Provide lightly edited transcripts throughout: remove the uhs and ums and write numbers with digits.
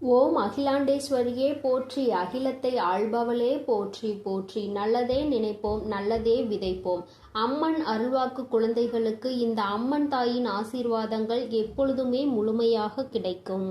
ஓம் அகிலாண்டேஸ்வரியே போற்றி, அகிலத்தை ஆள்பவளே போற்றி போற்றி. நல்லதே நினைப்போம், நல்லதே விதைப்போம். அம்மன் அருள்வாக்கு குழந்தைகளுக்கு இந்த அம்மன் தாயின் ஆசீர்வாதங்கள் எப்பொழுதுமே முழுமையாக கிடைக்கும்.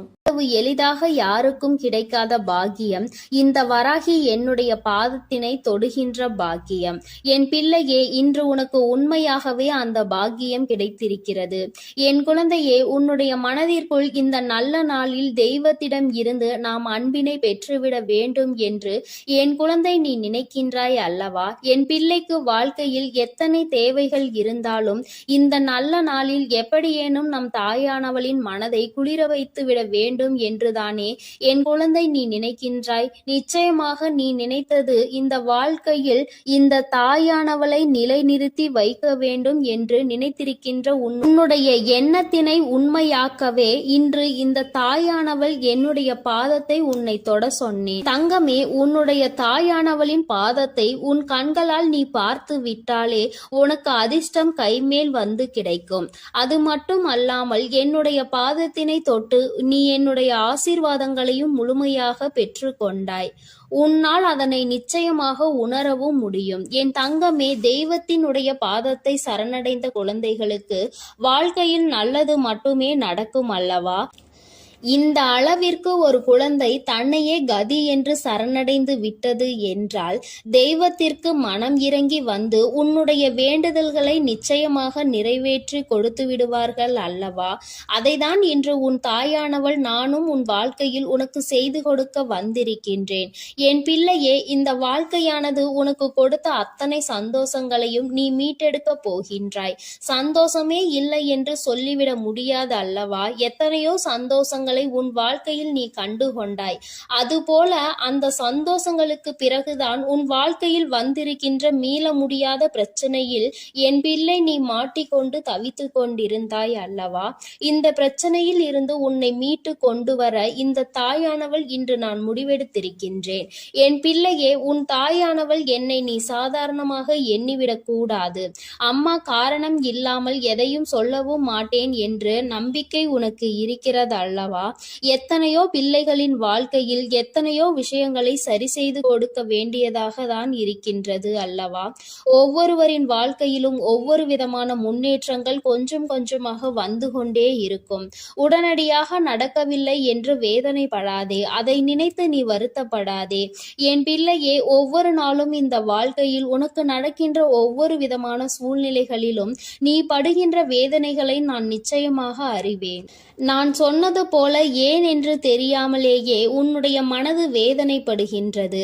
எளிதாக யாருக்கும் கிடைக்காத பாக்கியம் இந்த வராகி என்னுடைய பாதத்தினை தொடுகின்ற பாக்கியம். என் பிள்ளையே, இன்று உனக்கு உண்மையாகவே அந்த பாக்கியம் கிடைத்திருக்கிறது. என் குழந்தையே, உன்னுடைய மனதிற்குள் இந்த நல்ல நாளில் தெய்வத்திடம் இருந்து நாம் அன்பினை பெற்றுவிட வேண்டும் என்று என் குழந்தை நீ நினைக்கின்றாய் அல்லவா? என் பிள்ளைக்கு வாழ்க்கையில் எத்தனை தேவைகள் இருந்தாலும் இந்த நல்ல நாளில் எப்படியேனும் நம் தாயானவளின் மனதை குளிர வைத்து விட வேண்டும் என்றுதானே என் குழந்தை நீ நினைக்கின்றாய். நிச்சயமாக நீ நினைத்தது இந்த வாழ்க்கையில் இந்த தாயானவளை நிலைநிறுத்தி வைக்க வேண்டும் என்று நினைத்திருக்கின்ற உன்னுடைய எண்ணத்தினை உண்மையாக்கவே இன்று இந்த தாயானவள் என்னுடைய பாதத்தை உன்னை தொட சொன்னேன். தங்கமே, உன்னுடைய தாயானவளின் பாதத்தை உன் கண்களால் நீ பார்த்து விட்டாலே உனக்கு அதிர்ஷ்டம் கைமேல் வந்து கிடைக்கும். அது மட்டும் அல்லாமல் என்னுடைய பாதத்தினை தொட்டு நீ என்னுடைய ஆசீர்வாதங்களையும் முழுமையாக பெற்று கொண்டாய். உன்னால் அதனை நிச்சயமாக உணரவும் முடியும். என் தங்கமே, தெய்வத்தினுடைய பாதத்தை சரணடைந்த குழந்தைகளுக்கு வாழ்க்கையில் நல்லது மட்டுமே நடக்கும் அல்லவா? இந்த அளவிற்கு ஒரு குழந்தை தன்னையே கதி என்று சரணடைந்து விட்டது என்றால் தெய்வத்திற்கு மனம் இறங்கி வந்து உன்னுடைய வேண்டுதல்களை நிச்சயமாக நிறைவேற்றி கொடுத்து விடுவார்கள் அல்லவா? அதைதான் இன்று உன் தாயானவள் நானும் உன் வாழ்க்கையில் உனக்கு செய்து கொடுக்க வந்திருக்கின்றேன். என் பிள்ளையே, இந்த வாழ்க்கையானது உனக்கு கொடுத்த அத்தனை சந்தோஷங்களையும் நீ மீட்டெடுக்க போகின்றாய். சந்தோஷமே இல்லை என்று சொல்லிவிட முடியாது அல்லவா? எத்தனையோ சந்தோஷங்கள் உன் வாழ்க்கையில் நீ கண்டு கொண்டாய். அதுபோல அந்த சந்தோஷங்களுக்கு பிறகுதான் உன் வாழ்க்கையில் வந்திருக்கின்ற மீள முடியாத பிரச்சனையில் என் பிள்ளை நீ மாட்டிக்கொண்டு தவித்து கொண்டிருந்தாய் அல்லவா? இந்த பிரச்சனையில் இருந்து உன்னை மீட்டு கொண்டு வர இந்த தாயானவள் இன்று நான் முடிவெடுத்திருக்கின்றேன். என் பிள்ளையே, உன் தாயானவள் என்னை நீ சாதாரணமாக எண்ணிவிடக் கூடாது. அம்மா காரணம் இல்லாமல் எதையும் சொல்லவும் மாட்டேன் என்று நம்பிக்கை உனக்கு இருக்கிறது அல்லவா? எத்தனையோ பிள்ளைகளின் வாழ்க்கையில் எத்தனையோ விஷயங்களை சரி செய்து கொடுக்க வேண்டியதாக தான் இருக்கின்றது அல்லவா? ஒவ்வொருவரின் வாழ்க்கையிலும் ஒவ்வொரு விதமான முன்னேற்றங்கள் கொஞ்சம் கொஞ்சமாக வந்து கொண்டே இருக்கும். உடனடியாக நடக்கவில்லை என்று வேதனைப்படாதே, அதை நினைத்து நீ வருத்தப்படாதே. என் பிள்ளையே, ஒவ்வொரு நாளும் இந்த வாழ்க்கையில் உனக்கு நடக்கின்ற ஒவ்வொரு விதமான சூழ்நிலைகளிலும் நீ படுகின்ற வேதனைகளை நான் நிச்சயமாக அறிவேன். நான் சொன்னது போல ஏன் என்று தெரியாமலேயே உன்னுடைய மனது வேதனைப்படுகின்றது.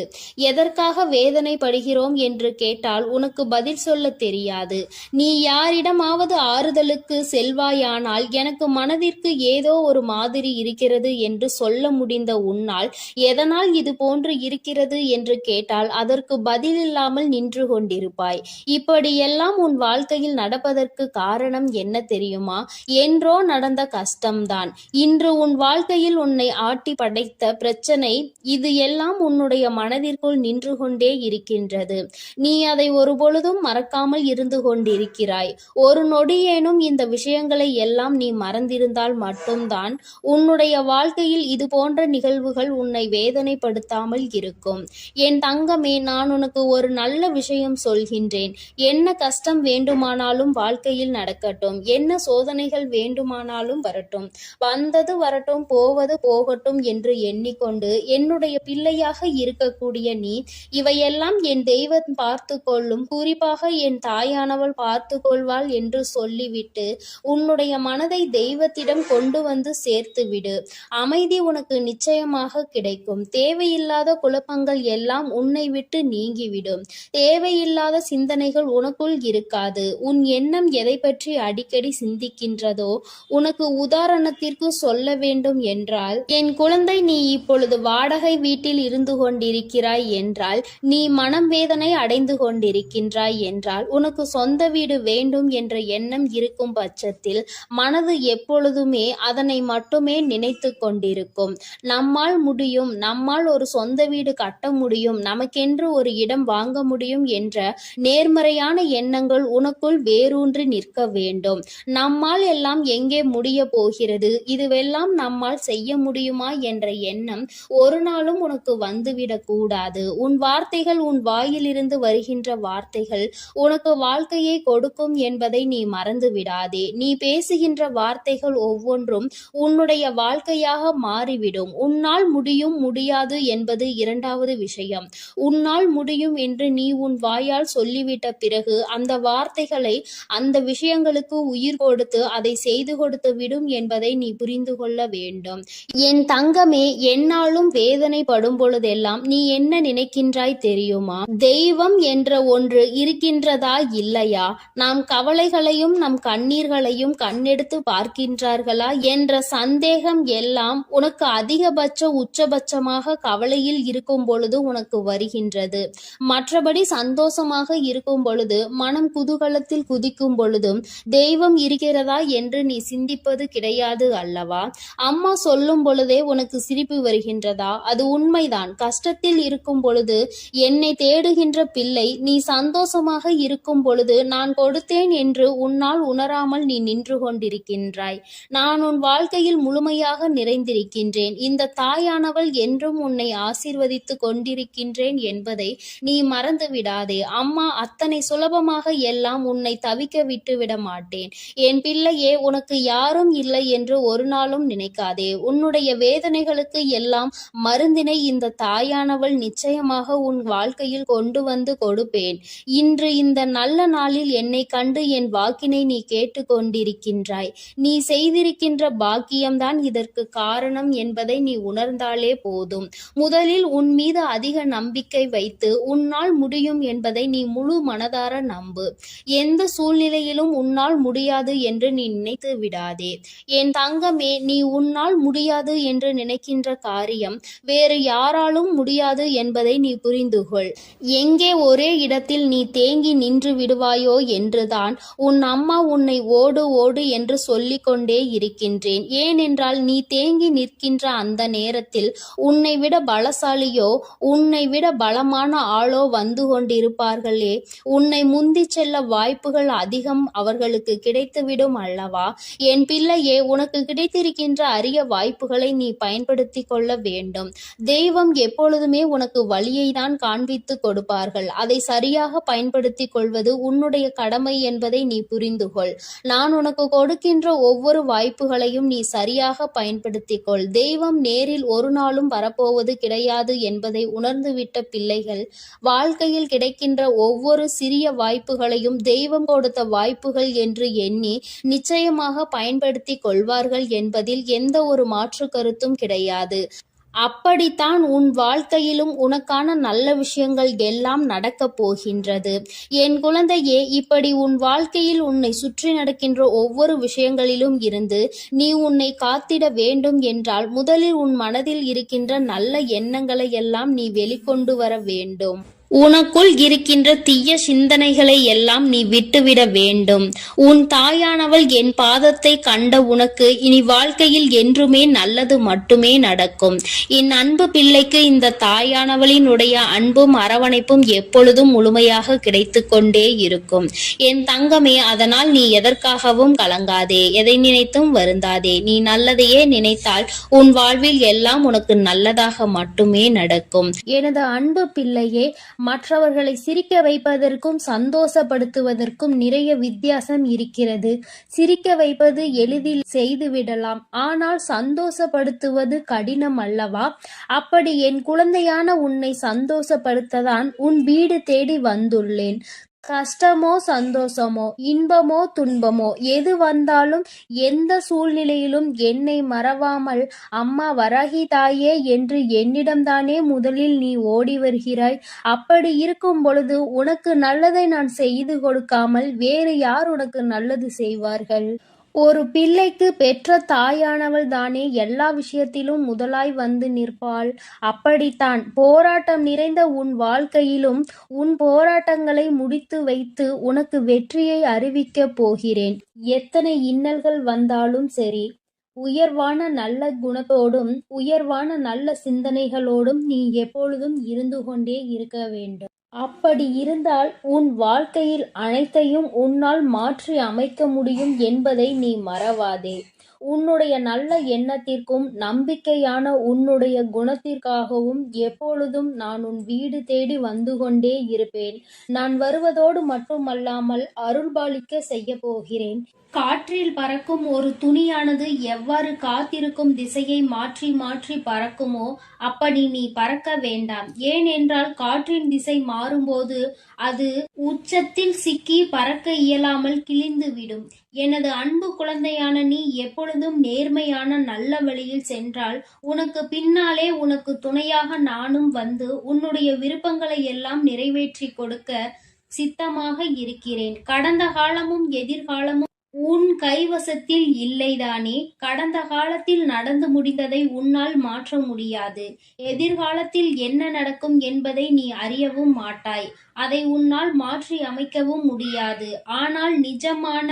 எதற்காக வேதனைப்படுகிறோம் என்று கேட்டால் உனக்கு பதில் சொல்ல தெரியாது. நீ யாரிடமாவது ஆறுதலுக்கு செல்வாயானால் எனக்கு மனதிற்கு ஏதோ ஒரு மாதிரி இருக்கிறது என்று சொல்ல முடிந்த உன்னால் எதனால் இது போன்று இருக்கிறது என்று கேட்டால் அதற்கு பதில் இல்லாமல் நின்று கொண்டிருப்பாய். இப்படியெல்லாம் உன் வாழ்க்கையில் நடப்பதற்கு காரணம் என்ன தெரியுமா? என்றோ நடந்த கஷ்டம்தான். இன்று உன் வாழ்க்கையில் உன்னை ஆட்டி படைத்த பிரச்சனை இது எல்லாம் உன்னுடைய மனதிற்குள் நின்று கொண்டே இருக்கின்றது. நீ அதை ஒருபொழுதும் மறக்காமல் இருந்து கொண்டிருக்கிறாய். ஒரு நொடியேனும் இந்த விஷயங்களை எல்லாம் நீ மறந்திருந்தால் மட்டும்தான் உன்னுடைய வாழ்க்கையில் இது போன்ற நிகழ்வுகள் உன்னை வேதனைப்படுத்தாமல் இருக்கும். என் தங்கமே, நான் உனக்கு ஒரு நல்ல விஷயம் சொல்கின்றேன். என்ன கஷ்டம் வேண்டுமானாலும் வாழ்க்கையில் நடக்கட்டும், என்ன சோதனைகள் வேண்டுமானாலும் வரட்டும், வந்தது வரட்டும், போவது போகட்டும் என்று எண்ணிக்கொண்டு என்னுடைய பிள்ளையாக இருக்கக்கூடிய நீ இவையெல்லாம் என் தெய்வம் பார்த்து கொள்ளும், குறிப்பாக என் தாயானவள் பார்த்து கொள்வாள் என்று சொல்லிவிட்டு உன்னுடைய மனதை தெய்வத்திடம் கொண்டு வந்து சேர்த்து விடு. அமைதி உனக்கு நிச்சயமாக கிடைக்கும். தேவையில்லாத குழப்பங்கள் எல்லாம் உன்னை விட்டு நீங்கிவிடும். தேவையில்லாத சிந்தனைகள் உனக்குள் இருக்காது. உன் எண்ணம் எதை பற்றி அடிக்கடி சிந்திக்கின்றதோ, உனக்கு உதாரணத்திற்கு சொல்ல வேண்டும் என்றால், என் குழந்தை, நீ இப்பொழுது வாடகை வீட்டில் இருந்து கொண்டிருக்கிறாய் என்றால், நீ மனம் வேதனை அடைந்து கொண்டிருக்கின்றாய் என்றால், உனக்கு சொந்த வீடு வேண்டும் என்ற எண்ணம் இருக்கும் பட்சத்தில் மனது எப்பொழுதுமே அதனை மட்டுமே நினைத்து கொண்டிருக்கும். நம்மால் முடியும், நம்மால் ஒரு சொந்த வீடு கட்ட முடியும், நமக்கென்று ஒரு இடம் வாங்க முடியும் என்ற நேர்மறையான எண்ணங்கள் உனக்குள் வேரூன்றி நிற்க வேண்டும். நம்மால் எல்லாம் எங்கே முடிய போகிறது, இதுவெல்லாம் நம்மால் செய்ய முடியுமா என்ற எண்ணம் ஒரு நாளும் உனக்கு வந்துவிடக் கூடாது. உன் வார்த்தைகள், உன் வாயிலிருந்து வருகின்ற வார்த்தைகள் உனக்கு வாழ்க்கையை கொடுக்கும் என்பதை நீ மறந்து விடாதே. நீ பேசுகின்ற வார்த்தைகள் ஒவ்வொன்றும் உன்னுடைய வாழ்க்கையாக மாறிவிடும். உன்னால் முடியும், முடியாது என்பது இரண்டாவது விஷயம். உன்னால் முடியும் என்று நீ உன் வாயால் சொல்லிவிட்ட பிறகு அந்த வார்த்தைகளை, அந்த விஷயங்களுக்கு உயிர் கொடுத்து அதை செய்து கொடுத்து விடும் என்பதை நீ புரிந்து கொள்ள வேண்டும். என் தங்கமே, என்னாலும் வேதனைப்படும் பொழுதெல்லாம் நீ என்ன நினைக்கின்றாய் தெரியுமா? தெய்வம் என்ற ஒன்று இருக்கின்றதா இல்லையா? நாம் கவலைகளையும் நம் கண்ணீர்களையும் கண்ணெடுத்து பார்க்கின்றார்களா என்ற சந்தேகம் எல்லாம் உனக்கு அதிகபட்ச உச்சபட்சமாக கவலையில் இருக்கும் பொழுது உனக்கு வருகின்றது. மற்றபடி சந்தோஷமாக இருக்கும் பொழுது, மனம் குதூகலத்தில் குதிக்கும் பொழுதும் தெய்வம் இருக்கிறதா என்று நீ சிந்திப்பது கிடையாது அல்லவா? அம்மா சொல்லும் பொழுதே உனக்கு சிரிப்பு வருகின்றதா? அது உண்மைதான். கஷ்டத்தில் இருக்கும் பொழுது என்னை தேடுகின்ற பிள்ளை, நீ சந்தோஷமாக இருக்கும் பொழுது நான் கொடுத்தேன் என்று உன்னால் உணராமல் நீ நின்று கொண்டிருக்கின்றாய். நான் உன் வாழ்க்கையில் முழுமையாக நிறைந்திருக்கின்றேன். இந்த தாயானவள் என்றும் உன்னை ஆசீர்வதித்து கொண்டிருக்கின்றேன் என்பதை நீ மறந்து விடாதே. அம்மா அத்தனை சுலபமாக எல்லாம் உன்னை தவிக்க விட்டு விட மாட்டேன். என் பிள்ளையே, உனக்கு யாரும் இல்லை என்று ஒரு நாளும் நினைக்காதே. உன்னுடைய வேதனைகளுக்கு எல்லாம் மருந்தினை இந்த தாயானவள் நிச்சயமாக உன் வாழ்க்கையில் கொண்டு வந்து கொடுப்பேன். இன்று இந்த நல்ல நாளில் என்னை கண்டு என் வாக்கினை நீ கேட்டு கொண்டிருக்கின்றாய். நீ செய்திருக்கின்ற பாக்கியம்தான் இதற்கு காரணம் என்பதை நீ உணர்ந்தாலே போதும். முதலில் உன் மீது அதிக நம்பிக்கை வைத்து உன்னால் முடியும் என்பதை நீ முழு மனதார நம்பு. எந்த சூழ்நிலையிலும் உன்னால் முடியாது என்று நீ நினைத்து விடாதே. என் தங்கமே, நீ உன்னால் முடியாது என்று நினைக்கின்ற காரியம் வேறு யாராலும் முடியாது என்பதை நீ புரிந்து கொள். எங்கே ஒரே இடத்தில் நீ தேங்கி நின்று விடுவாயோ என்றுதான் உன் அம்மா உன்னை ஓடு ஓடு என்று சொல்லிக் கொண்டே இருக்கின்றேன். ஏனென்றால் நீ தேங்கி நிற்கின்ற அந்த நேரத்தில் உன்னை விட பலசாலியோ, உன்னை விட பலமான ஆளோ வந்து கொண்டிருப்பார்களே. உன்னை முந்தி செல்ல வாய்ப்புகள் அதிகம் அவர்களுக்கு கிடைத்துவிடும் அல்லவா? என் பிள்ளையே, உனக்கு கிடைத்திருக்கின்ற அரிய வாய்ப்புகளை நீ பயன்படுத்தி கொள்ள வேண்டும். தெய்வம் எப்பொழுதுமே உனக்கு வழியை தான் காண்பித்து கொடுப்பார்கள். அதை சரியாக பயன்படுத்தி கொள்வது உன்னுடைய கடமை என்பதை நீ புரிந்து கொள். நான் உனக்கு கொடுக்கின்ற ஒவ்வொரு வாய்ப்புகளையும் நீ சரியாக பயன்படுத்திக் கொள். தெய்வம் நேரில் ஒரு நாளும் வரப்போவது கிடையாது என்பதை உணர்ந்துவிட்ட பிள்ளைகள் வாழ்க்கையில் கிடைக்கின்ற ஒவ்வொரு சிறிய வாய்ப்புகளையும் தெய்வம் கொடுத்த வாய்ப்புகள் என்று எண்ணி நிச்சயமாக பயன்படுத்தி கொள்வார்கள் என்பதில் எந்த ஒரு மாற்று கருத்தும் கிடையாது. அப்படித்தான் உன் வாழ்க்கையிலும் உனக்கான நல்ல விஷயங்கள் எல்லாம் நடக்கப் போகின்றது. என் குழந்தையே, இப்படி உன் வாழ்க்கையில் உன்னை சுற்றி நடக்கின்ற ஒவ்வொரு விஷயங்களிலும் இருந்து நீ உன்னை காத்திட வேண்டும் என்றால் முதலில் உன் மனதில் இருக்கின்ற நல்ல எண்ணங்களை எல்லாம் நீ வெளிக்கொண்டு வர வேண்டும். உனக்குள் இருக்கின்ற தீய சிந்தனைகளை எல்லாம் நீ விட்டுவிட வேண்டும். உன் தாயானவள் என் பாதத்தை கண்ட உனக்கு இனி வாழ்க்கையில் என்றுமே நல்லது மட்டுமே நடக்கும். என் அன்பு பிள்ளைக்கு இந்த தாயானவளினுடைய அன்பும் அரவணைப்பும் எப்பொழுதும் முழுமையாக கிடைத்து கொண்டே இருக்கும். என் தங்கமே, அதனால் நீ எதற்காகவும் கலங்காதே, எதை நினைத்தும் வருந்தாதே. நீ நல்லதையே நினைத்தால் உன் வாழ்வில் எல்லாம் உனக்கு நல்லதாக மட்டுமே நடக்கும். எனது அன்பு பிள்ளையே, மற்றவர்களை சிரிக்க வைப்பதற்கும் சந்தோஷப்படுத்துவதற்கும் நிறைய வித்தியாசம் இருக்கிறது. சிரிக்க வைப்பது எளிதில் செய்துவிடலாம், ஆனால் சந்தோஷப்படுத்துவது கடினம் அல்லவா? அப்படி என் குழந்தையான உன்னை சந்தோஷப்படுத்ததான் உன் வீடு தேடி வந்துள்ளேன். கஷ்டமோ சந்தோஷமோ, இன்பமோ துன்பமோ, எது வந்தாலும் எந்த சூழ்நிலையிலும் என்னை மறவாமல் அம்மா வராகி தாயே என்று என்னிடம்தானே முதலில் நீ ஓடி வருகிறாய். அப்படி இருக்கும் பொழுது உனக்கு நல்லதை நான் செய்து கொடுக்காமல் வேறு யார் உனக்கு நல்லது செய்வார்கள்? ஒரு பிள்ளைக்கு பெற்ற தாயானவள் தானே எல்லா விஷயத்திலும் முதலாய் வந்து நிற்பாள். அப்படித்தான் போராட்டம் நிறைந்த உன் வாழ்க்கையிலும் உன் போராட்டங்களை முடித்து வைத்து உனக்கு வெற்றியை அறிவிக்கப் போகிறேன். எத்தனை இன்னல்கள் வந்தாலும் சரி, உயர்வான நல்ல குணத்தோடும் உயர்வான நல்ல சிந்தனைகளோடும் நீ எப்பொழுதும் இருந்து கொண்டே இருக்க வேண்டும். அப்படி இருந்தால் உன் வாழ்க்கையில் அனைத்தையும் உன்னால் மாற்றி அமைக்க முடியும் என்பதை நீ மறவாதே. உன்னுடைய நல்ல எண்ணத்திற்கும் நம்பிக்கையான உன்னுடைய குணத்திற்காகவும் எப்பொழுதும் நான் உன் வீடு தேடி வந்து கொண்டே இருப்பேன். நான் வருவதோடு மட்டுமல்லாமல் அருள்பாலிக்க செய்ய போகிறேன். காற்றில் பறக்கும் ஒரு துணியானது எவ்வாறு காத்திருக்கும் திசையை மாற்றி மாற்றி பறக்குமோ அப்படி நீ பறக்க வேண்டாம். ஏனென்றால் காற்றின் திசை மாறும்போது அது உச்சத்தில் சிக்கி பறக்க இயலாமல் கிழிந்துவிடும். எனது அன்பு குழந்தையான நீ எப்பொழுதும் நேர்மையான நல்ல வழியில் சென்றால் உனக்கு பின்னாலே உனக்கு துணையாக நானும் வந்து உன்னுடைய விருப்பங்களை எல்லாம் நிறைவேற்றி கொடுக்க சித்தமாக இருக்கிறேன். கடந்த காலமும் எதிர்காலமும் உன் கைவசத்தில் இல்லைதானே? கடந்த காலத்தில் நடந்து முடிந்ததை உன்னால் மாற்ற முடியாது. எதிர்காலத்தில் என்ன நடக்கும் என்பதை நீ அறியவும் மாட்டாய். அதை உன்னால் மாற்றி அமைக்கவும் முடியாது. ஆனால் நிஜமான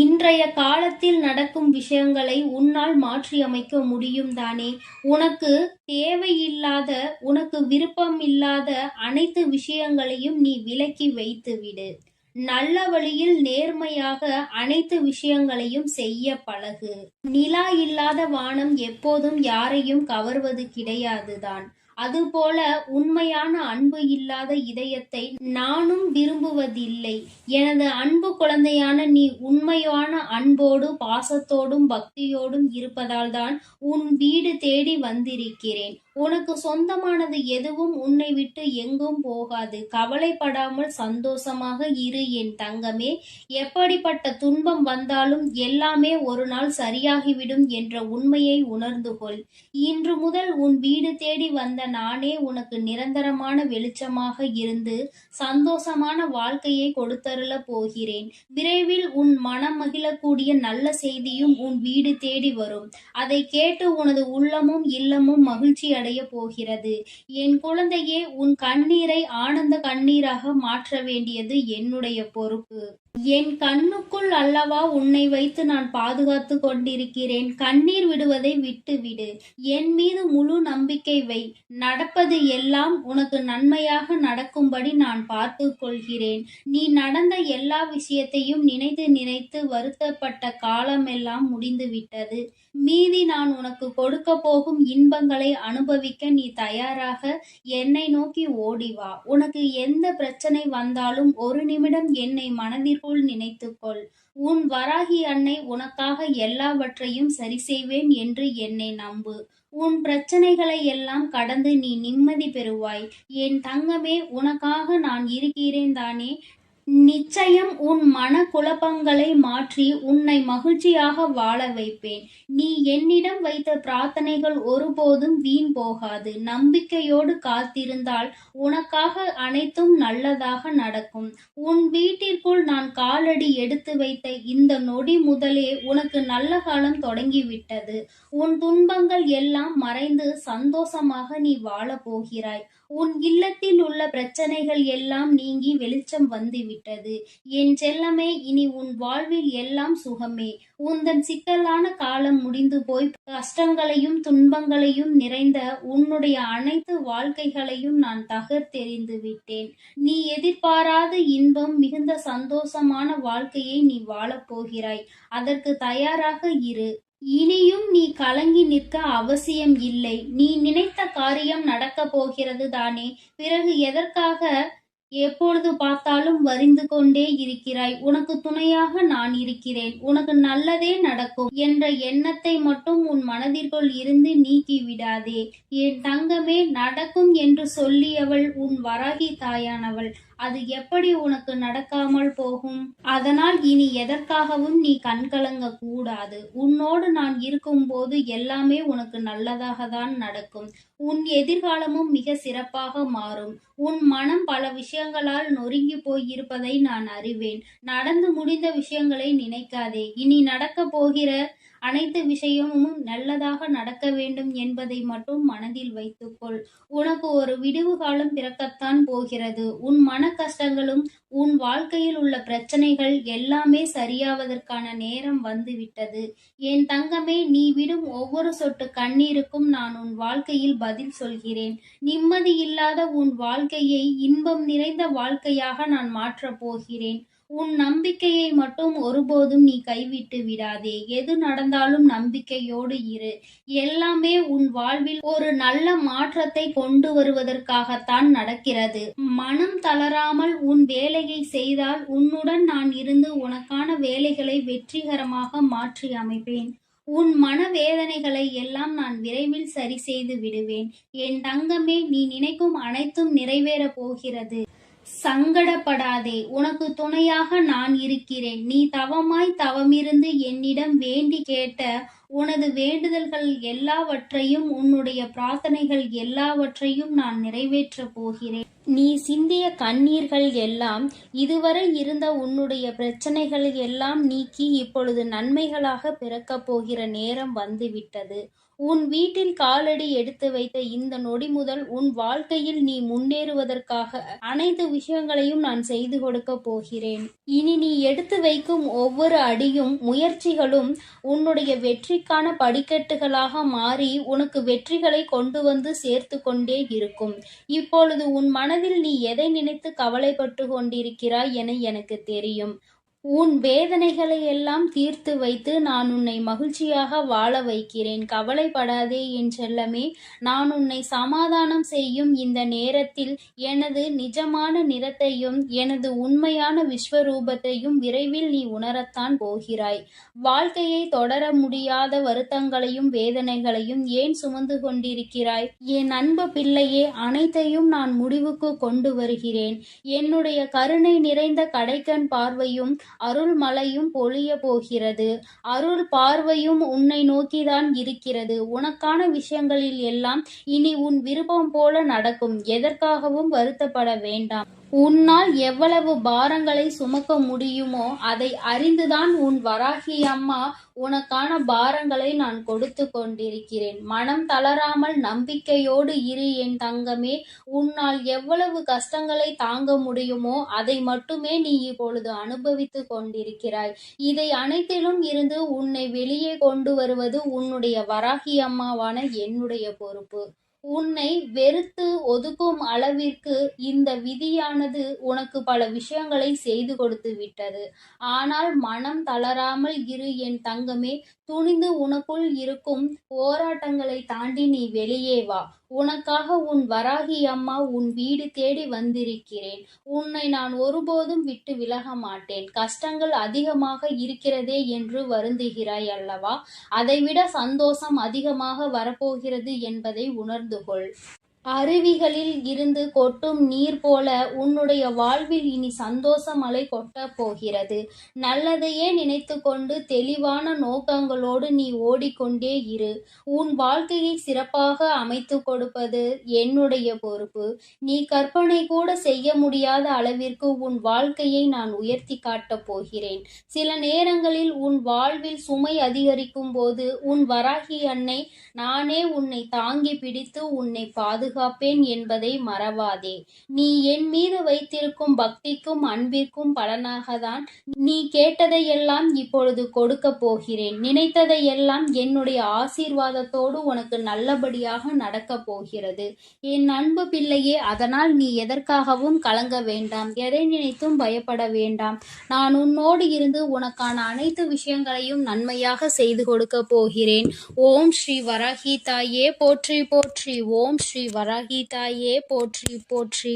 இன்றைய காலத்தில் நடக்கும் விஷயங்களை உன்னால் மாற்றி அமைக்க முடியும் தானே? உனக்கு தேவையில்லாத, உனக்கு விருப்பமில்லாத அனைத்து விஷயங்களையும் நீ விலக்கி வைத்துவிடு. நல்ல வழியில் நேர்மையாக அனைத்து விஷயங்களையும் செய்ய பழகு. நிலா இல்லாத வானம் எப்போதும் யாரையும் கவர்வது கிடையாதுதான். அதுபோல உண்மையான அன்பு இல்லாத இதயத்தை நானும் விரும்புவதில்லை. எனது அன்பு குழந்தையான நீ உண்மையான அன்போடு பாசத்தோடும் பக்தியோடும் இருப்பதால் தான் உன் வீடு தேடி வந்திருக்கிறேன். உனக்கு சொந்தமானது எதுவும் உன்னை விட்டு எங்கும் போகாது. கவலைப்படாமல் சந்தோஷமாக இரு என் தங்கமே. எப்படிப்பட்ட துன்பம் வந்தாலும் எல்லாமே ஒரு நாள் சரியாகிவிடும் என்ற உண்மையை உணர்ந்து கொள். இன்று முதல் உன் வீடு தேடி வந்த நானே உனக்கு நிரந்தரமான வெளிச்சமாக இருந்து சந்தோஷமான வாழ்க்கையை கொடுத்தருள போகிறேன். விரைவில் உன் மனம் மகிழக்கூடிய நல்ல செய்தியும் உன் வீடு தேடி வரும். அதை கேட்டு உனது உள்ளமும் இல்லமும் மகிழ்ச்சி அடைய போகிறது. என் குழந்தையே, உன் கண்ணீரை ஆனந்த கண்ணீராக மாற்ற வேண்டியது என்னுடைய பொறுப்பு. என் கண்ணுக்குள் அல்லவா உன்னை வைத்து நான் பாதுகாத்து கொண்டிருக்கிறேன். கண்ணீர் விடுவதை விட்டுவிடு. என் மீது முழு நம்பிக்கை வை. நடப்பது எல்லாம் உனக்கு நன்மையாக நடக்கும்படி நான் பார்த்து கொள்கிறேன். நீ நடந்த எல்லா விஷயத்தையும் நினைத்து நினைத்து வருத்தப்பட்ட காலமெல்லாம் முடிந்துவிட்டது. மீதி நான் உனக்கு கொடுக்க போகும் இன்பங்களை அனுபவிக்க நீ தயாராக என்னை நோக்கி ஓடிவா. உனக்கு எந்த பிரச்சனை வந்தாலும் ஒரு நிமிடம் என்னை மனதிற்குள் நினைத்துக்கொள். உன் வராகி அன்னை உனக்காக எல்லாவற்றையும் சரி செய்வேன் என்று என்னை நம்பு. உன் பிரச்சனைகளை எல்லாம் கடந்து நீ நிம்மதி பெறுவாய். என் தங்கமே, உனக்காக நான் இருக்கிறேன் தானே? நிச்சயம் உன் மன குழப்பங்களை மாற்றி உன்னை மகிழ்ச்சியாக வாழ வைப்பேன். நீ என்னிடம் வைத்த பிரார்த்தனைகள் ஒருபோதும் வீண் போகாது. நம்பிக்கையோடு காத்திருந்தால் உனக்காக அனைத்தும் நல்லதாக நடக்கும். உன் வீட்டிற்குள் நான் காலடி எடுத்து வைத்த இந்த நொடி முதலே உனக்கு நல்ல காலம் தொடங்கிவிட்டது. உன் துன்பங்கள் எல்லாம் மறைந்து சந்தோஷமாக நீ வாழப் போகிறாய். உன் இல்லத்தில் உள்ள பிரச்சனைகள் எல்லாம் நீங்கி வெளிச்சம் வந்துவிட்டது. என் செல்லமே, இனி உன் வாழ்வில் எல்லாம் சுகமே. உந்தன் சிக்கலான காலம் முடிந்து போய் கஷ்டங்களையும் துன்பங்களையும் நிறைந்த உன்னுடைய அனைத்து வாழ்க்கைகளையும் நான் தகர்த்தெறிந்து விட்டேன். நீ எதிர்பாராத இன்பம் மிகுந்த சந்தோஷமான வாழ்க்கையை நீ வாழப்போகிறாய். அதற்கு தயாராக இரு. இனியும் நீ கலங்கி நிற்க அவசியம் இல்லை. நீ நினைத்த காரியம் நடக்கப் போகிறது தானே? பிறகு எதற்காக எப்பொழுது பார்த்தாலும் வரிந்து கொண்டே இருக்கிறாய்? உனக்கு துணையாக நான் இருக்கிறேன். உனக்கு நல்லதே நடக்கும் என்ற எண்ணத்தை மட்டும் உன் மனதிற்குள் இருந்து நீக்கி விடாதே. என் தங்கமே, நடக்கும் என்று சொல்லியவள் உன் வராகி தாயானவள். அது எப்படி உனக்கு நடக்காமல் போகும்? அதனால் இனி எதற்காகவும் நீ கண்கலங்க கூடாது. உன்னோடு நான் இருக்கும்போது எல்லாமே உனக்கு நல்லதாக தான் நடக்கும். உன் எதிர்காலமும் மிக சிறப்பாக மாறும். உன் மனம் பல விஷயங்களால் நொறுங்கி போயிருப்பதை நான் அறிவேன். நடந்து முடிந்த விஷயங்களை நினைக்காதே. இனி நடக்க போகிற அனைத்து விஷயமும் நல்லதாக நடக்க வேண்டும் என்பதை மட்டும் மனதில் வைத்துக்கொள். உனக்கு ஒரு விடிவு காலம் பிறக்கத்தான் போகிறது. உன் மன கஷ்டங்களும் உன் வாழ்க்கையில் உள்ள பிரச்சனைகள் எல்லாமே சரியாவதற்கான நேரம் வந்துவிட்டது. என் தங்கமே, நீ விடும் ஒவ்வொரு சொட்டு கண்ணீருக்கும் நான் உன் வாழ்க்கையில் பதில் சொல்கிறேன். நிம்மதி இல்லாத உன் வாழ்க்கையை இன்பம் நிறைந்த வாழ்க்கையாக நான் மாற்றப் போகிறேன். உன் நம்பிக்கையை மட்டும் ஒருபோதும் நீ கைவிட்டு விடாதே. எது நடந்தாலும் நம்பிக்கையோடு இரு. எல்லாமே உன் வாழ்வில் ஒரு நல்ல மாற்றத்தை கொண்டு வருவதற்காகத்தான் நடக்கிறது. மனம் தளராமல் உன் வேலையை செய்தால் உன்னுடன் நான் இருந்து உனக்கான வேலைகளை வெற்றிகரமாக மாற்றி அமைப்பேன். உன் மனவேதனைகளை எல்லாம் நான் விரைவில் சரி செய்து விடுவேன். என் தங்கமே, நீ நினைக்கும் அனைத்தும் நிறைவேறப் போகிறது. சங்கடப்படாதே, உனக்கு துணையாக நான் இருக்கிறேன். நீ தவமிருந்து என்னிடம் வேண்டி கேட்ட உனது வேண்டுதல்கள் எல்லாவற்றையும், உன்னுடைய பிரார்த்தனைகள் எல்லாவற்றையும் நான் நிறைவேற்றப் போகிறேன். நீ சிந்திய கண்ணீர்கள் எல்லாம், இதுவரை இருந்த உன்னுடைய பிரச்சனைகள் எல்லாம் நீக்கி இப்பொழுது நன்மைகளாக பிறக்கப் போகிற நேரம் வந்துவிட்டது. உன் வீட்டில் காலடி எடுத்து வைத்த இந்த நொடி முதல் உன் வாழ்க்கையில் நீ முன்னேறுவதற்காக அனைத்து விஷயங்களையும் நான் செய்து கொடுக்க போகிறேன். இனி நீ எடுத்து வைக்கும் ஒவ்வொரு அடியும் முயற்சிகளும் உன்னுடைய வெற்றிக்கான படிக்கட்டுகளாக மாறி உனக்கு வெற்றிகளை கொண்டு வந்து சேர்த்து கொண்டே இருக்கும். இப்பொழுது உன் மனதில் நீ எதை நினைத்து கவலைப்பட்டு கொண்டிருக்கிறாய் என எனக்கு தெரியும். உன் வேதனைகளை எல்லாம் தீர்த்து வைத்து நான் உன்னை மகிழ்ச்சியாக வாழ வைக்கிறேன். கவலைப்படாதே என் செல்லமே. நான் உன்னை சமாதானம் செய்யும் இந்த நேரத்தில் எனது நிஜமான நிறத்தையும் எனது உண்மையான விஸ்வரூபத்தையும் விரைவில் நீ உணரத்தான் போகிறாய். வாழ்க்கையை தொடர முடியாத வருத்தங்களையும் வேதனைகளையும் ஏன் சுமந்து கொண்டிருக்கிறாய்? என் அன்பு பிள்ளையே, அனைத்தையும் நான் முடிவுக்கு கொண்டு வருகிறேன். என்னுடைய கருணை நிறைந்த கடைக்கண் பார்வையும் அருள் மழையும் பொழிய போகிறது. அருள் பார்வையும் உன்னை நோக்கிதான் இருக்கிறது. உனக்கான விஷயங்களில் எல்லாம் இனி உன் விருப்பம் போல நடக்கும். எதற்காகவும் வருத்தப்பட வேண்டாம். உன்னால் எவ்வளவு பாரங்களை சுமக்க முடியுமோ அதை அறிந்துதான் உன் வராகி அம்மா உனக்கான பாரங்களை நான் கொடுத்து கொண்டிருக்கிறேன். மனம் தளராமல் நம்பிக்கையோடு இரு என் தங்கமே. உன்னால் எவ்வளவு கஷ்டங்களை தாங்க முடியுமோ அதை மட்டுமே நீ இப்பொழுது அனுபவித்து கொண்டிருக்கிறாய். இதை அனைத்திலும் இருந்து உன்னை வெளியே கொண்டு வருவது உன்னுடைய வராகி அம்மாவான என்னுடைய பொறுப்பு. உன்னை வெறுத்து ஒதுக்கும் அளவிற்கு இந்த விதியானது உனக்கு பல விஷயங்களை செய்து கொடுத்து விட்டது. ஆனால் மனம் தளராமல் இரு என் தங்கமே. துணிந்து உனக்குள் இருக்கும் போராட்டங்களை தாண்டி நீ வெளியே வா. உனக்காக உன் வராகி அம்மா உன் வீடு தேடி வந்திருக்கிறேன். உன்னை நான் ஒருபோதும் விட்டு விலக மாட்டேன். கஷ்டங்கள் அதிகமாக இருக்கிறதே என்று வருந்துகிறாய் அல்லவா? அதைவிட சந்தோஷம் அதிகமாக வரப்போகிறது என்பதை உணர்ந்து கொள். அருவிகளில் இருந்து கொட்டும் நீர் போல உன்னுடைய வாழ்வில் இனி சந்தோஷ மழை கொட்டப் போகிறது. நல்லதையே நினைத்து கொண்டு தெளிவான நோக்கங்களோடு நீ ஓடிக்கொண்டே இரு. உன் வாழ்க்கையை சிறப்பாக அமைத்து கொடுப்பது என்னுடைய பொறுப்பு. நீ கற்பனை கூட செய்ய முடியாத அளவிற்கு உன் வாழ்க்கையை நான் உயர்த்தி காட்டப் போகிறேன். சில நேரங்களில் உன் வாழ்வில் சுமை அதிகரிக்கும் போது உன் வராகி அன்னை நானே உன்னை தாங்கி பிடித்து உன்னை பாதுகாப்பேன் என்பதை மறவாதே. நீ என் மீது வைத்திருக்கும் பக்திக்கும் அன்பிற்கும் பலனாகத்தான் நீ கேட்டதையெல்லாம் இப்பொழுது கொடுக்க போகிறேன். நினைத்ததையெல்லாம் என்னுடைய ஆசீர்வாதத்தோடு உனக்கு நல்லபடியாக நடக்கப் போகிறது. என் அன்பு பிள்ளையே, அதனால் நீ எதற்காகவும் கலங்க வேண்டாம். எதை நினைத்தும் பயப்பட வேண்டாம். நான் உன்னோடு இருந்து உனக்கான அனைத்து விஷயங்களையும் நன்மையாக செய்து கொடுக்க போகிறேன். ஓம் ஸ்ரீ வராகி தாயே போற்றி போற்றி. ஓம் ஸ்ரீ வராகி தாயே போற்றி போற்றி.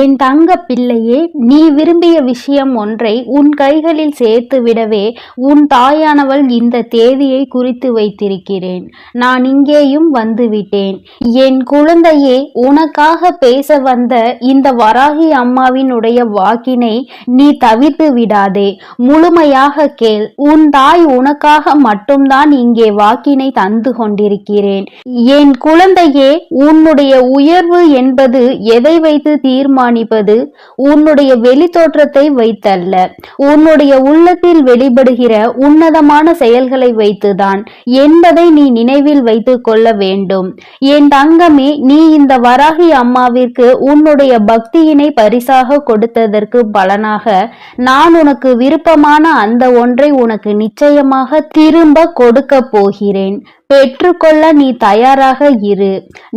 என் தங்க பிள்ளையே, நீ விரும்பிய விஷயம் ஒன்றை உன் கைகளில் சேர்த்து விடவே உன் தாயானவள் இந்த தேதியை குறித்து வைத்திருக்கிறேன். நான் இங்கேயும் வந்துவிட்டேன். என் குழந்தையே, உனக்காக பேச வந்த இந்த வராகி அம்மாவினுடைய வாக்கினை நீ தவிர்த்து விடாதே. முழுமையாக கேள். உன் தாய் உனக்காக மட்டும்தான் இங்கே வாக்கினை தந்து கொண்டிருக்கிறேன். என் குழந்தையே, உன்னுடைய உயர்வு என்பது எதை வைத்து தீர்மானிப்பது உன்னுடைய வெளி தோற்றத்தை வைத்தல்ல, உன்னுடைய உள்ளத்தில் வெளிப்படுகிற உன்னதமான செயல்களை வைத்துதான் என்பதை நீ நினைவில் வைத்துக் கொள்ள வேண்டும். என் தங்கமே, நீ இந்த வராகி அம்மாவிற்கு உன்னுடைய பக்தியினை பரிசாக கொடுத்ததற்கு பலனாக நான் உனக்கு விருப்பமான அந்த ஒன்றை உனக்கு நிச்சயமாக திரும்ப கொடுக்க போகிறேன். பெற்றுக்கொள்ள நீ தயாராக இரு.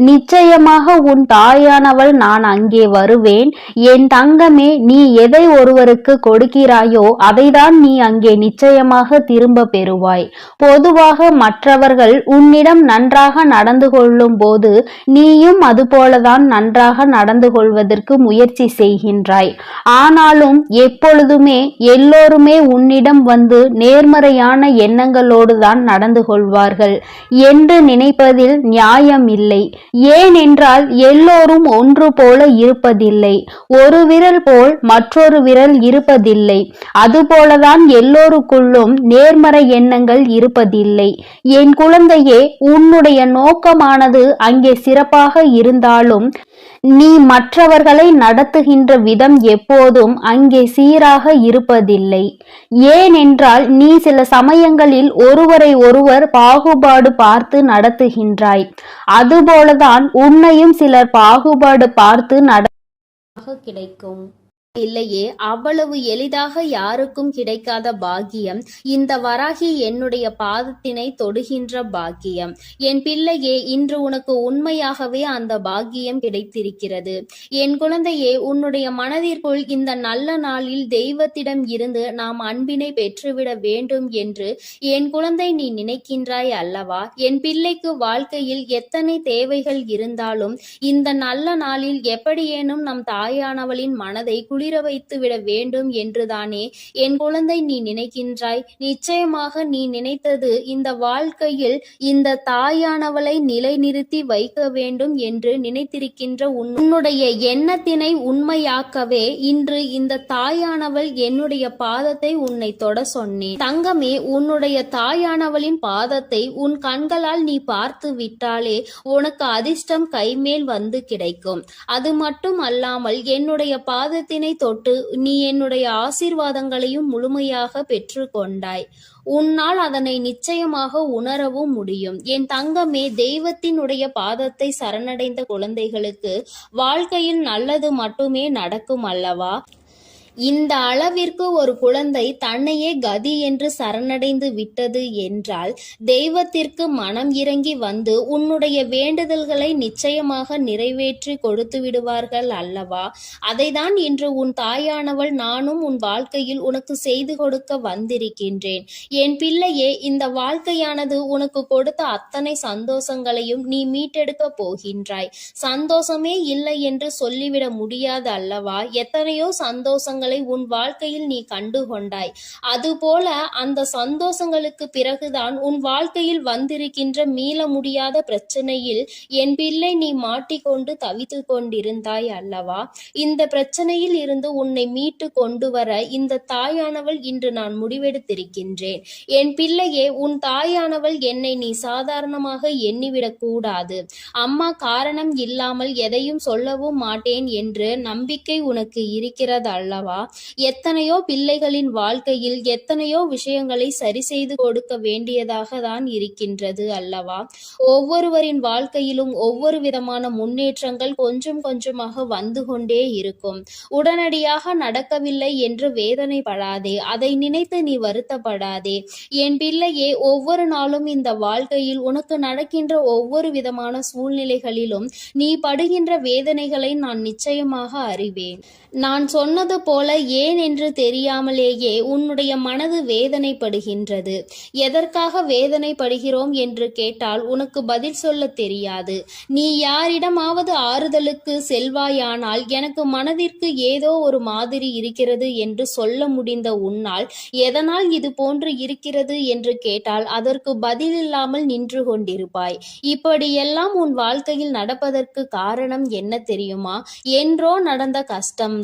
நிச்சயமாக உன் தாயானவள் நான் அங்கே வருவேன். என் தங்கமே, நீ எதை ஒருவருக்கு கொடுக்கிறாயோ அதைதான் நீ அங்கே நிச்சயமாக திரும்ப பெறுவாய். பொதுவாக மற்றவர்கள் உன்னிடம் நன்றாக நடந்து கொள்ளும் போது நீயும் அதுபோலதான் நன்றாக நடந்து கொள்வதற்கு முயற்சி செய்கின்றாய். ஆனாலும் எப்பொழுதுமே எல்லோருமே உன்னிடம் வந்து நேர்மறையான எண்ணங்களோடுதான் நடந்து கொள்வார்கள் என்று நினைப்பதில் நியாயம் இல்லை. ஏனென்றால் எல்லோரும் ஒன்று போல இருப்பதில்லை. ஒரு விரல் போல் மற்றொரு விரல் இருப்பதில்லை. அதுபோலதான் எல்லோருக்குள்ளும் நேர்மறை எண்ணங்கள் இருப்பதில்லை. என் குழந்தையே, உன்னுடைய நோக்கமானது அங்கே சிறப்பாக இருந்தாலும் நீ மற்றவர்களை நடத்துகின்ற விதம் எப்போதும் அங்கே சீராக இருப்பதில்லை. ஏனென்றால் நீ சில சமயங்களில் ஒருவரை ஒருவர் பாகுபாடு பார்த்து நடத்துகின்றாய். அதுபோலதான் உன்னையும் சிலர் பாகுபாடு பார்த்து கிடைக்கும். இல்லையே, அவ்வளவு எளிதாக யாருக்கும் கிடைக்காத பாக்கியம் இந்த வராகி என்னுடைய பாதத்தினை தொடுகின்ற பாக்கியம். என் பிள்ளையே, இன்று உனக்கு உண்மையாகவே அந்த பாக்கியம் கிடைத்திருக்கிறது. என் குழந்தையே, உன்னுடைய மனதிற்குள் இந்த நல்ல நாளில் தெய்வத்திடம் இருந்து நாம் அன்பினை பெற்றுவிட வேண்டும் என்று என் குழந்தை நீ நினைக்கின்றாய் அல்லவா? என் பிள்ளைக்கு வாழ்க்கையில் எத்தனை தேவைகள் இருந்தாலும் இந்த நல்ல நாளில் எப்படியேனும் நம் தாயானவளின் மனதை குளிர வைத்து விட வேண்டும் என்றுதானே என் குழந்தை நீ நினைக்கின்றாய். நிச்சயமாக நீ நினைத்தது இந்த வாழ்க்கையில் இந்த தாயானவளை நிலைநிறுத்தி வைக்க வேண்டும் என்று நினைத்திருக்கின்ற உன்னுடைய எண்ணத்தினை உண்மையாக்கவே இன்று இந்த தாயானவள் என்னுடைய பாதத்தை உன்னை தொட சொன்னேன். தங்கமே, உன்னுடைய தாயானவளின் பாதத்தை உன் கண்களால் நீ பார்த்து விட்டாலே உனக்கு அதிர்ஷ்டம் கைமேல் வந்து கிடைக்கும். அது மட்டும் அல்லாமல் என்னுடைய பாதத்தினை தொட்டு நீ என்னுடைய ஆசீர்வாதங்களையும் முழுமையாக பெற்று கொண்டாய். உன்னால் அதனை நிச்சயமாக உணரவும் முடியும். என் தங்கமே, தெய்வத்தினுடைய பாதத்தை சரணடைந்த குழந்தைகளுக்கு வாழ்க்கையில் நல்லது மட்டுமே நடக்கும் அல்லவா? இந்த அளவிற்கு ஒரு குழந்தை தன்னையே கதி என்று சரணடைந்து விட்டது என்றால் தெய்வத்திற்கு மனம் இறங்கி வந்து உன்னுடைய வேண்டுதல்களை நிச்சயமாக நிறைவேற்றி கொடுத்து விடுவார்கள் அல்லவா? அதைதான் இன்று உன் தாயானவள் நானும் உன் வாழ்க்கையில் உனக்கு செய்து கொடுக்க வந்திருக்கின்றேன். என் பிள்ளையே, இந்த வாழ்க்கையானது உனக்கு கொடுத்த அத்தனை சந்தோஷங்களையும் நீ மீட்டெடுக்க போகின்றாய். சந்தோஷமே இல்லை என்று சொல்லிவிட முடியாது அல்லவா? எத்தனையோ சந்தோஷங்கள் உன் வாழ்க்கையில் நீ கண்டு கொண்டாய். அதுபோல அந்த சந்தோஷங்களுக்கு பிறகுதான் உன் வாழ்க்கையில் வந்திருக்கின்ற மீள முடியாத பிரச்சனையில் என் பிள்ளை நீ மாட்டிக்கொண்டு தவித்து கொண்டிருந்தாய் அல்லவா? இந்த பிரச்சனையில் இருந்து உன்னை மீட்டு கொண்டு வர இந்த தாயானவள் இன்று நான் முடிவெடுத்திருக்கின்றேன். என் பிள்ளையே, உன் தாயானவள் என்னை நீ சாதாரணமாக எண்ணிவிடக் கூடாது. அம்மா காரணம் இல்லாமல் எதையும் சொல்லவும் மாட்டேன் என்று நம்பிக்கை உனக்கு இருக்கிறது அல்லவா? எத்தனையோ பிள்ளைகளின் வாழ்க்கையில் எத்தனையோ விஷயங்களை சரி செய்து கொடுக்க வேண்டியதாக தான் இருக்கின்றது அல்லவா? ஒவ்வொருவரின் வாழ்க்கையிலும் ஒவ்வொரு விதமான முன்னேற்றங்கள் கொஞ்சம் கொஞ்சமாக வந்து கொண்டே இருக்கும். உடனடியாக நடக்கவில்லை என்று வேதனைப்படாதே. அதை நினைத்து நீ வருத்தப்படாதே. என் பிள்ளையே, ஒவ்வொரு நாளும் இந்த வாழ்க்கையில் உனக்கு நடக்கின்ற ஒவ்வொரு விதமான சூழ்நிலைகளிலும் நீ படுகின்ற வேதனைகளை நான் நிச்சயமாக அறிவேன். நான் சொன்னது போல ஏன் என்று தெரியாமலேயே உன்னுடைய மனது வேதனைப்படுகின்றது. எதற்காக வேதனைப்படுகிறோம் என்று கேட்டால் உனக்கு பதில் சொல்ல தெரியாது. நீ யாரிடமாவது ஆறுதலுக்கு செல்வாயானால் எனக்கு மனதிற்கு ஏதோ ஒரு மாதிரி இருக்கிறது என்று சொல்ல முடிந்த உன்னால் எதனால் இது போன்று இருக்கிறது என்று கேட்டால் அதற்கு பதில் இல்லாமல் நின்று கொண்டிருப்பாய். இப்படியெல்லாம் உன் வாழ்க்கையில் நடப்பதற்கு காரணம் என்ன தெரியுமா? என்றோ நடந்த கஷ்டம்தான்.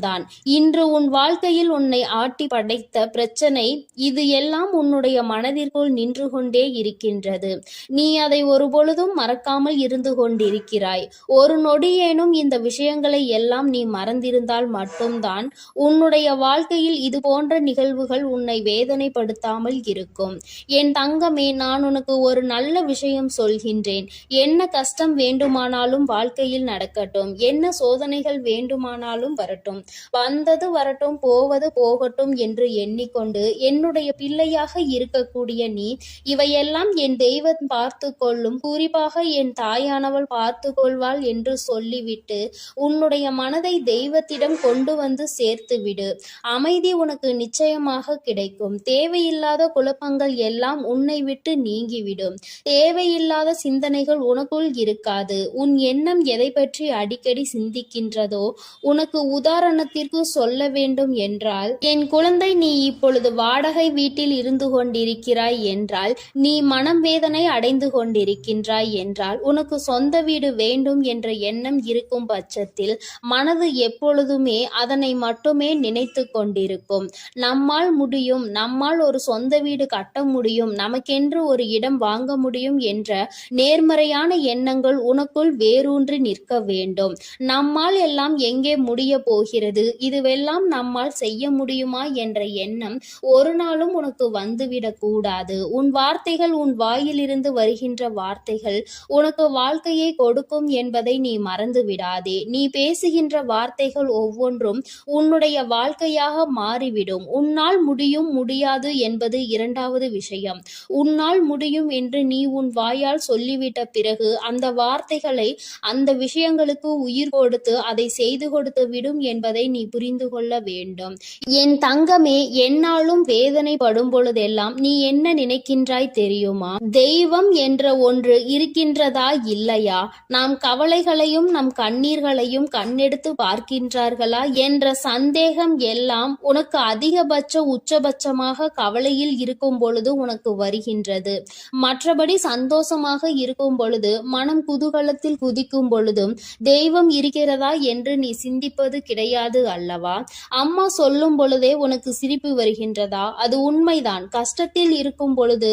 இன்று உன் வாழ்க்கையில் உன்னை ஆட்டி படைத்த பிரச்சனை இது எல்லாம் உன்னுடைய மனதிற்குள் நின்று கொண்டே இருக்கின்றது. நீ அதை ஒரு பொழுதும் மறக்காமல் இருந்து கொண்டிருக்கிறாய். ஒரு நொடியேனும் இந்த விஷயங்களை எல்லாம் நீ மறந்திருந்தால் மட்டும்தான் உன்னுடைய வாழ்க்கையில் இது போன்ற நிகழ்வுகள் உன்னை வேதனைப்படுத்தாமல் இருக்கும். என் தங்கமே, நான் உனக்கு ஒரு நல்ல விஷயம் சொல்கின்றேன். என்ன கஷ்டம் வேண்டுமானாலும் வாழ்க்கையில் நடக்கட்டும், என்ன சோதனைகள் வேண்டுமானாலும் வரட்டும், வந்தது வரட்டும் வரட்டும், போவது போகட்டும் என்று எண்ணிக்கொண்டு என்னுடைய பிள்ளையாக இருக்கக்கூடிய நீ இவையெல்லாம் என் தெய்வம் பார்த்து கொள்ளும், குறிப்பாக என் தாயானவள் பார்த்து கொள்வாள் என்று சொல்லிவிட்டு உன்னுடைய மனதை தெய்வத்திடம் கொண்டு வந்து சேர்த்து விடு. அமைதி உனக்கு நிச்சயமாக கிடைக்கும். தேவையில்லாத குழப்பங்கள் எல்லாம் உன்னை விட்டு நீங்கிவிடும். தேவையில்லாத சிந்தனைகள் உனக்குள் இருக்காது. உன் எண்ணம் எதை பற்றி அடிக்கடி சிந்திக்கின்றதோ, உனக்கு உதாரணத்திற்கு சொல்ல வேண்டும் என்றால், என் குழந்தை, நீ இப்பொழுது வாடகை வீட்டில் இருந்து கொண்டிருக்கிறாய் என்றால், நீ மனம் வேதனை அடைந்து கொண்டிருக்கின்றாய் என்றால், உனக்கு சொந்த வீடு வேண்டும் என்ற எண்ணம் இருக்கும் பட்சத்தில் மனது எப்பொழுதுமே அதனை மட்டுமே நினைத்து கொண்டிருக்கும். நம்மால் முடியும், நம்மால் ஒரு சொந்த வீடு கட்ட முடியும், நமக்கென்று ஒரு இடம் வாங்க முடியும் என்ற நேர்மறையான எண்ணங்கள் உனக்குள் வேரூன்றி நிற்க வேண்டும். நம்மால் எல்லாம் எங்கே முடிய போகிறது, இதுவெல்லாம் நம்மால் செய்ய முடியுமா என்ற எண்ணம் ஒரு நாளும் உனக்கு வந்துவிடக் கூடாது. உன் வார்த்தைகள், உன் வாயிலிருந்து வருகின்ற வார்த்தைகள் உனக்கு வாழ்க்கையை கொடுக்கும் என்பதை நீ மறந்து விடாதே. நீ பேசுகின்ற வார்த்தைகள் ஒவ்வொன்றும் உன்னுடைய வாழ்க்கையாக மாறிவிடும். உன்னால் முடியும், முடியாது என்பது இரண்டாவது விஷயம். உன்னால் முடியும் என்று நீ உன் வாயால் சொல்லிவிட்ட பிறகு அந்த வார்த்தைகளை, அந்த விஷயங்களுக்கு உயிர் கொடுத்து அதை செய்து கொடுத்து விடும் என்பதை நீ புரிந்து கொள்ள வேண்டும். என் தங்கமே, என்னாலும் வேதனைப்படும் பொழுதெல்லாம் நீ என்ன நினைக்கின்றாய் தெரியுமா? தெய்வம் என்ற ஒன்று இருக்கின்றதா இல்லையா? நாம் கவலைகளையும் நம் கண்ணீர்களையும் கண்ணெடுத்து பார்க்கின்றார்களா என்ற சந்தேகம் எல்லாம் உனக்கு அதிகபட்ச உச்சபட்சமாக கவலையில் இருக்கும் பொழுது உனக்கு வருகின்றது. மற்றபடி சந்தோஷமாக இருக்கும் பொழுது, மனம் குதூகலத்தில் குதிக்கும் பொழுதும் தெய்வம் இருக்கிறதா என்று நீ சிந்திப்பது கிடையாது அல்லவா? அம்மா சொல்லும் பொழுதே உனக்கு சிரிப்பு வருகின்றதா? அது உண்மைதான். கஷ்டத்தில் இருக்கும் பொழுது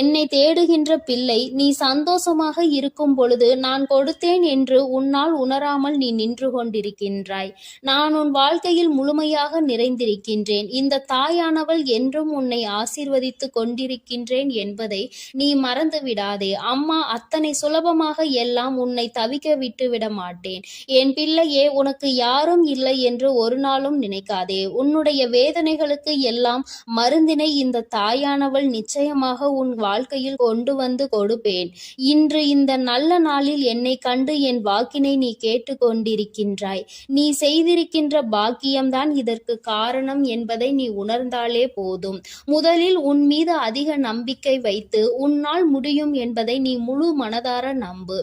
என்னை தேடுகின்ற பிள்ளை, நீ சந்தோஷமாக இருக்கும் பொழுது நான் கொடுத்தேன் என்று உன்னால் உணராமல் நீ நின்று கொண்டிருக்கின்றாய். நான் உன் வாழ்க்கையில் முழுமையாக நிறைந்திருக்கின்றேன். இந்த தாயானவள் என்றும் உன்னை ஆசீர்வதித்து கொண்டிருக்கின்றேன் என்பதை நீ மறந்து விடாதே. அம்மா அத்தனை சுலபமாக எல்லாம் உன்னை தவிக்க விட்டு விட மாட்டேன். என் பிள்ளையே, உனக்கு யாரும் இல்லை என்று ஒரு நாளும் நினைக்காதே. உன்னுடைய வேதனைகளுக்கு எல்லாம் மருந்தினை இந்த தாயானவள் நிச்சயமாக உன் வாழ்க்கையில் கொண்டு வந்து கொடுப்பேன். இன்று இந்த நல்ல நாளில் என்னை கண்டு என் வாக்கினை நீ கேட்டு கொண்டிருக்கின்றாய். நீ செய்திருக்கின்ற பாக்கியம்தான் இதற்கு காரணம் என்பதை நீ உணர்ந்தாலே போதும். முதலில் உன் மீது அதிக நம்பிக்கை வைத்து உன்னால் முடியும் என்பதை நீ முழு மனதார நம்பு.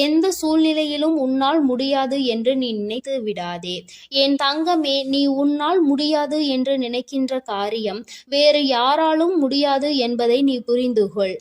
எந்த சூழ்நிலையிலும் உன்னால் முடியாது என்று நீ நினைத்து விடாதே. என் தங்கமே, நீ உன்னால் முடியாது என்று நினைக்கின்ற காரியம் வேறு யாராலும் முடியாது என்பதை நீ புரிந்து கொள்.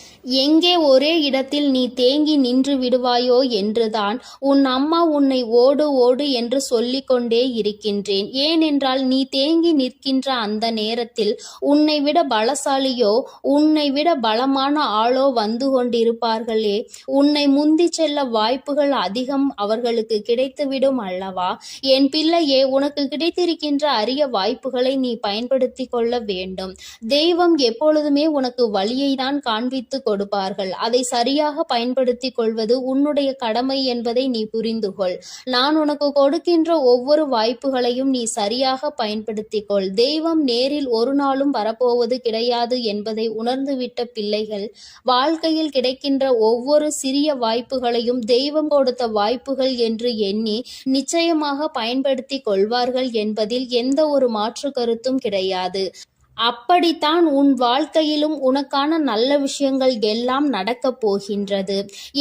எங்கே ஒரே இடத்தில் நீ தேங்கி நின்று விடுவாயோ என்றுதான் உன் அம்மா உன்னை ஓடு ஓடு என்று சொல்லிக் கொண்டே இருக்கின்றேன். ஏனென்றால் நீ தேங்கி நிற்கின்ற அந்த நேரத்தில் உன்னை விட பலசாலியோ, உன்னை விட பலமான ஆளோ வந்து கொண்டிருப்பார்களே. உன்னை முந்தி செல்ல வாய்ப்புகள் அதிகம் அவர்களுக்கு கிடைத்துவிடும் அல்லவா? என் பிள்ளையே, உனக்கு கிடைத்திருக்கின்ற அரிய வாய்ப்புகளை நீ பயன்படுத்தி கொள்ள வேண்டும். தெய்வம் எப்பொழுதுமே உனக்கு வழியை தான் காண்பித்து கொடுப்பார்கள். அதை சரியாக பயன்படுத்தி கொள்வது உன்னுடைய கடமை என்பதை நீ புரிந்து கொள். நான் உனக்கு கொடுக்கின்ற ஒவ்வொரு வாய்ப்புகளையும் நீ சரியாக பயன்படுத்திக் கொள். தெய்வம் நேரில் ஒரு நாளும் வரப்போவது கிடையாது என்பதை உணர்ந்துவிட்ட பிள்ளைகள் வாழ்க்கையில் கிடைக்கின்ற ஒவ்வொரு சிறிய வாய்ப்புகளையும் தெய்வம் கொடுத்த வாய்ப்புகள் என்று எண்ணி நிச்சயமாக பயன்படுத்தி கொள்வார்கள் என்பதில் எந்த ஒரு மாற்று கருத்தும் கிடையாது. அப்படித்தான் உன் வாழ்க்கையிலும் உனக்கான நல்ல விஷயங்கள் எல்லாம் நடக்கப் போகின்றது.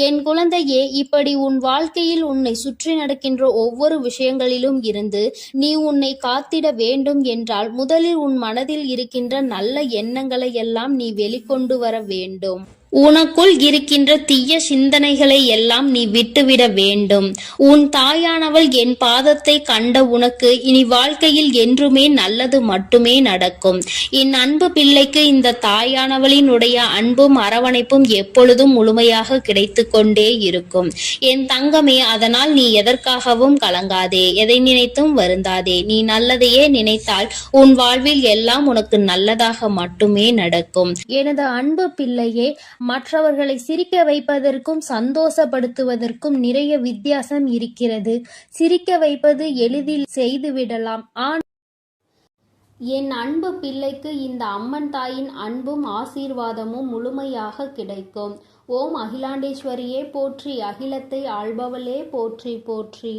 என் குழந்தையே, இப்படி உன் வாழ்க்கையில் உன்னை சுற்றி நடக்கின்ற ஒவ்வொரு விஷயங்களிலும் இருந்து நீ உன்னை காத்திட வேண்டும் என்றால் முதலில் உன் மனதில் இருக்கின்ற நல்ல எண்ணங்களை எல்லாம் நீ வெளிக்கொண்டு வர வேண்டும். உனக்குள் இருக்கின்ற தீய சிந்தனைகளை எல்லாம் நீ விட்டுவிட வேண்டும். உன் தாயானவள் என் பாதத்தை கண்ட உனக்கு இனி வாழ்க்கையில் என்றுமே நல்லது மட்டுமே நடக்கும். என் அன்பு பிள்ளைக்கு இந்த தாயானவளினுடைய அன்பும் அரவணைப்பும் எப்பொழுதும் முழுமையாக கிடைத்து கொண்டே இருக்கும். என் தங்கமே, அதனால் நீ எதற்காகவும் கலங்காதே, எதை நினைத்தும் வருந்தாதே. நீ நல்லதையே நினைத்தால் உன் வாழ்வில் எல்லாம் உனக்கு நல்லதாக மட்டுமே நடக்கும். எனது அன்பு பிள்ளையே, மற்றவர்களை சிரிக்க வைப்பதற்கும் சந்தோஷப்படுத்துவதற்கும் நிறைய வித்தியாசம் இருக்கிறது. சிரிக்க வைப்பது எளிதில் செய்துவிடலாம். என் அன்பு பிள்ளைக்கு இந்த அம்மன் தாயின் அன்பும் ஆசீர்வாதமும் முழுமையாக கிடைக்கும். ஓம் அகிலாண்டேஸ்வரியே போற்றி, அகிலத்தை ஆள்பவளே போற்றி போற்றி.